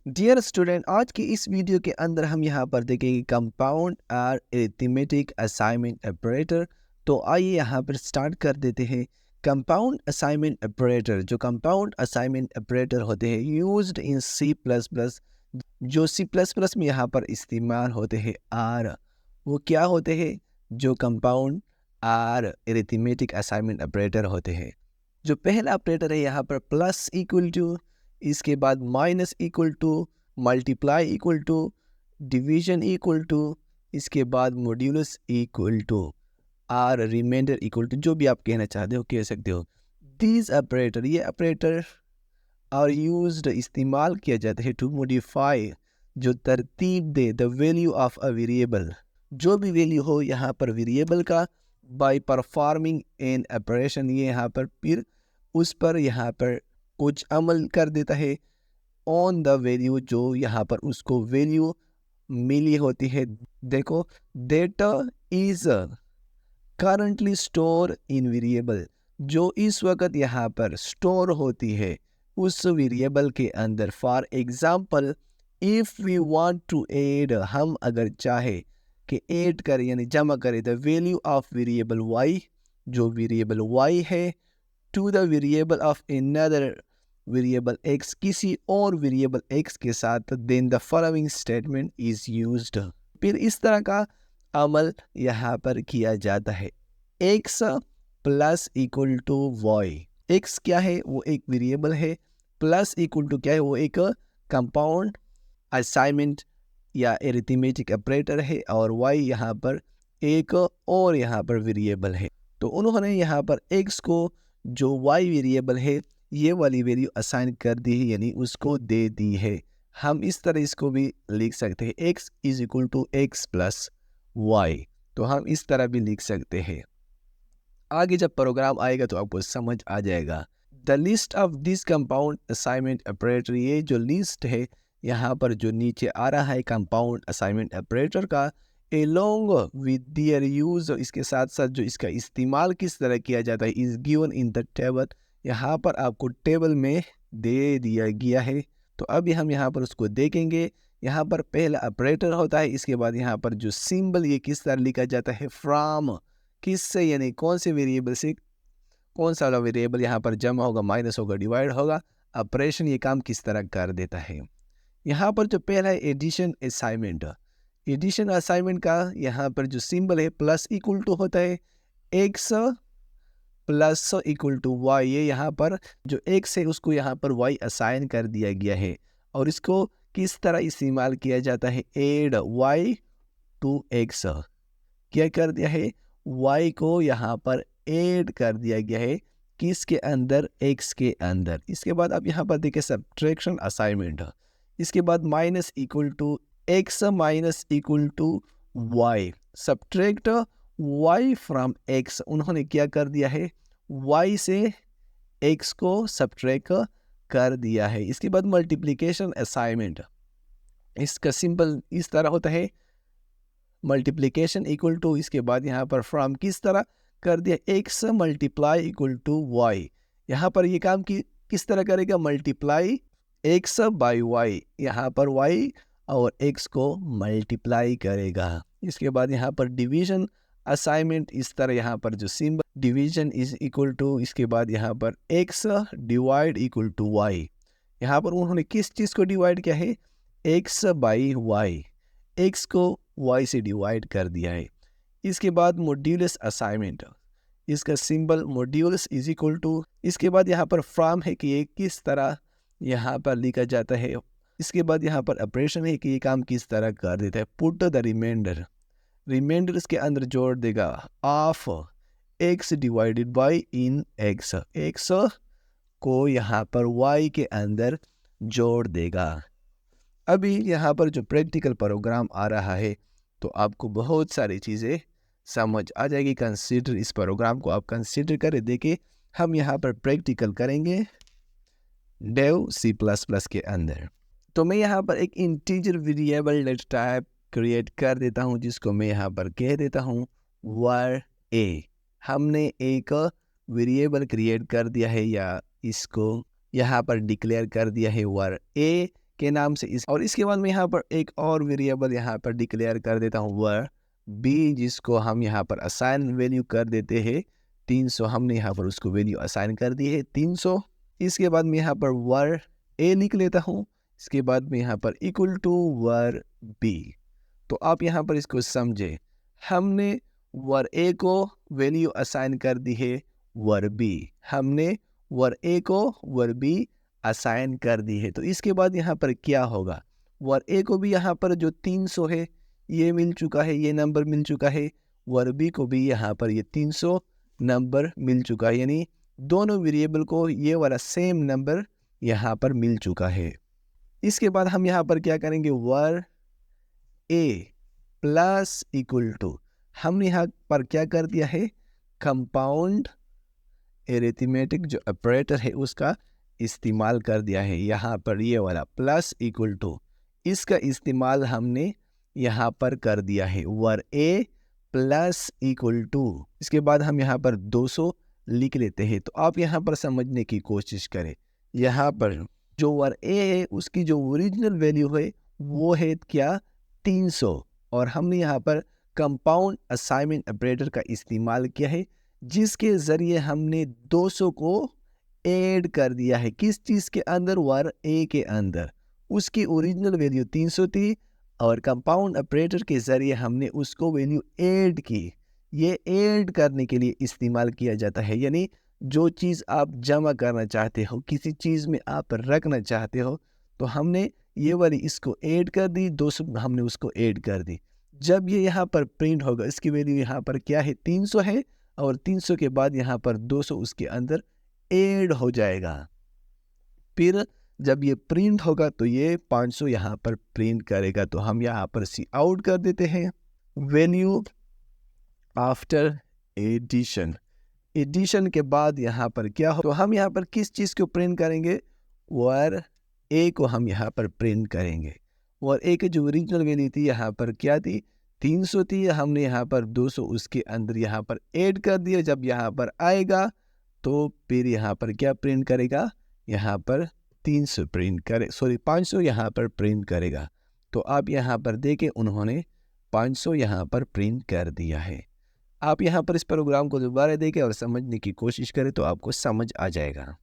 Dear student, आज की इस वीडियो के अंदर हम यहाँ पर देखेंगे कंपाउंड और अरिथमेटिक असाइनमेंट ऑपरेटर। तो आइए यहाँ पर स्टार्ट कर देते हैं। कंपाउंड असाइनमेंट ऑपरेटर, जो कंपाउंड असाइनमेंट ऑपरेटर होते हैं used in C plus plus, जो सी प्लस प्लस में यहाँ पर इस्तेमाल होते हैं आर, वो क्या होते हैं? जो कंपाउंड और अरिथमेटिक असाइनमेंट ऑपरेटर होते हैं। जो पहला ऑपरेटर है यहाँ पर प्लस इक्वल टू, इसके बाद minus equal to, multiply equal to, division equal to, इसके बाद मॉड्यूलस इक्वल टू और रिमाइंडर इक्वल टू, जो भी आप कहना चाहते हो कह सकते हो। दीज ऑपरेटर, ये ऑपरेटर आर यूज्ड, इस्तेमाल किया जाता है टू मॉडिफाई, जो तरतीब दे the value of a variable, जो भी वैल्यू हो यहाँ पर वेरिएबल का, बाय परफॉर्मिंग एन ऑपरेशन, ये यहाँ पर फिर उस पर यहाँ पर कुछ अमल कर देता है ऑन द वैल्यू, जो यहाँ पर उसको वैल्यू मिली होती है। देखो, data is currently store in variable, जो इस वक्त यहाँ पर स्टोर होती है उस वेरिएबल के अंदर। For example, if we want to add, हम अगर चाहे कि ऐड करें यानी जमा करें the value of variable y, जो वेरिएबल y है, to the variable of another variable x, किसी और वेरिएबल x के साथ, then the following statement is used. फिर इस तरह का अमल यहाँ पर किया जाता है। x plus equal to y, x क्या है? वो एक वेरिएबल है। प्लस इक्वल टू क्या है? वो एक कंपाउंड असाइनमेंट या एरिथमेटिक ऑपरेटर है, और y यहाँ पर एक और यहाँ पर वेरिएबल है। तो उन्होंने यहाँ पर x को, जो y वेरिएबल है, ये वाली वैल्यू असाइन कर दी है, यानी उसको दे दी है। हम इस तरह इसको भी लिख सकते हैं, x is equal to x plus y, तो हम इस तरह भी लिख सकते हैं। आगे जब प्रोग्राम आएगा तो आपको समझ आ जाएगा। The list of this compound assignment operator, ये जो लिस्ट है यहाँ पर जो नीचे आ रहा है कंपाउंड असाइनमेंट ऑपरेटर का, एलोंग विद दियर यूज, इसके साथ साथ जो इसका इस्तेमाल किस तरह किया जाता है, is given in the table, यहाँ पर आपको टेबल में दे दिया गया है। तो अभी हम यहाँ पर उसको देखेंगे। यहाँ पर पहला ऑपरेटर होता है, इसके बाद यहाँ पर जो सिंबल, ये किस तरह लिखा जाता है, फ्रॉम, किससे, यानी कौन से वेरिएबल से कौन सा वाला वेरिएबल यहाँ पर जमा होगा, माइनस होगा, डिवाइड होगा। ऑपरेशन ये काम किस तरह कर देता है। यहाँ पर जो पहला है एडिशन असाइनमेंट, एडिशन असाइनमेंट का यहाँ पर जो सिंबल है प्लस इक्वल टू होता है x plus equal to y, ये यहाँ पर जो एक्स है उसको यहाँ पर वाई असाइन कर दिया गया है। और इसको किस तरह इस्तेमाल किया जाता है, एड वाई टू एक्स, क्या कर दिया है, y को यहाँ पर ऐड कर दिया गया है, किसके अंदर, x के अंदर। इसके बाद अब यहाँ पर देखिए सब्ट्रैक्शन असाइनमेंट, इसके बाद minus equal to x minus equal to y, subtract y from x, उन्होंने क्या कर दिया है, y से x को सब्ट्रैक्ट कर दिया है। इसके बाद मल्टीप्लिकेशन असाइनमेंट, इसका सिंपल इस तरह होता है, मल्टीप्लिकेशन इक्वल टू, इसके बाद यहाँ पर फ्रॉम किस तरह कर दिया, x multiply equal to y. यहाँ पर ये काम किस तरह करेगा, मल्टीप्लाई एक्स बाई वाई, यहाँ पर वाई और एक्स को मल्टीप्लाई करेगा। इसके बाद यहाँ पर डिवीजन असाइनमेंट, इस तरह यहाँ पर जो symbol division is equal to, इसके बाद यहाँ पर x divide equal to y, यहाँ पर उन्होंने किस चीज़ को डिवाइड किया है, एक्स बाई वाई, एक्स को y से डिवाइड कर दिया है। इसके बाद मॉड्यूलस असाइनमेंट, इसका symbol modulus is equal to, इसके बाद यहाँ पर फ्रॉम है कि ये किस तरह यहाँ पर लिखा जाता है। इसके बाद यहाँ पर ऑपरेशन है कि ये काम किस तरह कर देता है, पुट द रिमाइंडर, रिमाइंडर इसके अंदर जोड़ देगा of x divided by in x, x को यहाँ पर y के अंदर जोड़ देगा। अभी यहाँ पर जो प्रैक्टिकल प्रोग्राम आ रहा है तो आपको बहुत सारी चीज़ें समझ आ जाएगी। कंसीडर, इस प्रोग्राम को आप कंसीडर करें। देखिए हम यहाँ पर प्रैक्टिकल करेंगे डेव सी प्लस प्लस के अंदर। तो मैं यहाँ पर एक integer variable data type create कर देता हूँ, जिसको मैं यहाँ पर कह देता हूँ वर ए। हमने एक वेरिएबल क्रिएट कर दिया है, या इसको यहाँ पर डिक्लेयर कर दिया है वर ए के नाम से इस, और इसके बाद मैं यहाँ पर एक और वेरिएबल यहाँ पर डिक्लेयर कर देता हूँ वर बी, जिसको हम यहाँ पर असाइन वैल्यू कर देते हैं 300। हमने यहाँ पर उसको वैल्यू असाइन कर दी है 300। इसके बाद मैं यहाँ पर वर ए लिख लेता हूँ। इसके बाद मैं यहाँ पर इक्वल टू वर बी। तो आप यहाँ पर इसको समझे, हमने वर ए को वैल्यू असाइन कर दी है वर बी, हमने वर ए को वर बी असाइन कर दी है। तो इसके बाद यहाँ पर क्या होगा, वर ए को भी यहाँ पर जो 300 है ये मिल चुका है, ये नंबर मिल चुका है। वर बी को भी यहाँ पर ये 300 नंबर मिल चुका है, यानी दोनों वेरिएबल को ये वाला सेम नंबर यहाँ पर मिल चुका है। इसके बाद हम यहाँ पर क्या करेंगे, वर ए प्लस इक्वल टू, हमने यहाँ पर क्या कर दिया है, कंपाउंड एरिथमेटिक जो ऑपरेटर है उसका इस्तेमाल कर दिया है। यहाँ पर ये वाला प्लस इक्वल टू, इसका इस्तेमाल हमने यहाँ पर कर दिया है, वर ए प्लस इक्वल टू। इसके बाद हम यहाँ पर 200 लिख लेते हैं। तो आप यहाँ पर समझने की कोशिश करें, यहाँ पर जो वर ए है उसकी जो ओरिजिनल वैल्यू है वो है क्या, 300, और हमने यहाँ पर कंपाउंड असाइनमेंट ऑपरेटर का इस्तेमाल किया है, जिसके ज़रिए हमने 200 को ऐड कर दिया है। किस चीज़ के अंदर, वर ए के अंदर। उसकी ओरिजिनल वैल्यू 300 थी और कंपाउंड ऑपरेटर के ज़रिए हमने उसको वैल्यू ऐड की। ये ऐड करने के लिए इस्तेमाल किया जाता है, यानी जो चीज़ आप जमा करना चाहते हो, किसी चीज़ में आप रखना चाहते हो, तो हमने ये वाली इसको ऐड कर दी, 200 हमने उसको ऐड कर दी। जब ये यहाँ पर प्रिंट होगा, इसकी वैल्यू यहाँ पर क्या है, 300 है, और 300 के बाद यहाँ पर 200 उसके अंदर ऐड हो जाएगा। फिर जब ये प्रिंट होगा तो ये 500 यहाँ पर प्रिंट करेगा। तो हम यहाँ पर सी आउट कर देते हैं वैल्यू आफ्टर एडिशन। एडिशन के बाद यहाँ पर क्या हो, तो हम यहाँ पर किस चीज़ को प्रिंट करेंगे, वर ए को हम यहाँ पर प्रिंट करेंगे। वर ए की जो ओरिजिनल वैल्यू थी यहाँ पर क्या थी, 300 थी, हमने यहाँ पर 200 उसके अंदर यहाँ पर ऐड कर दिया। जब यहाँ पर आएगा तो फिर यहाँ पर क्या प्रिंट करेगा, यहाँ पर 300 प्रिंट करे, 500 यहाँ पर प्रिंट करेगा। तो आप यहाँ पर देखें उन्होंने 500 यहाँ पर प्रिंट कर दिया है। आप यहाँ पर इस प्रोग्राम को दोबारा देखें और समझने की कोशिश करें तो आपको समझ आ जाएगा।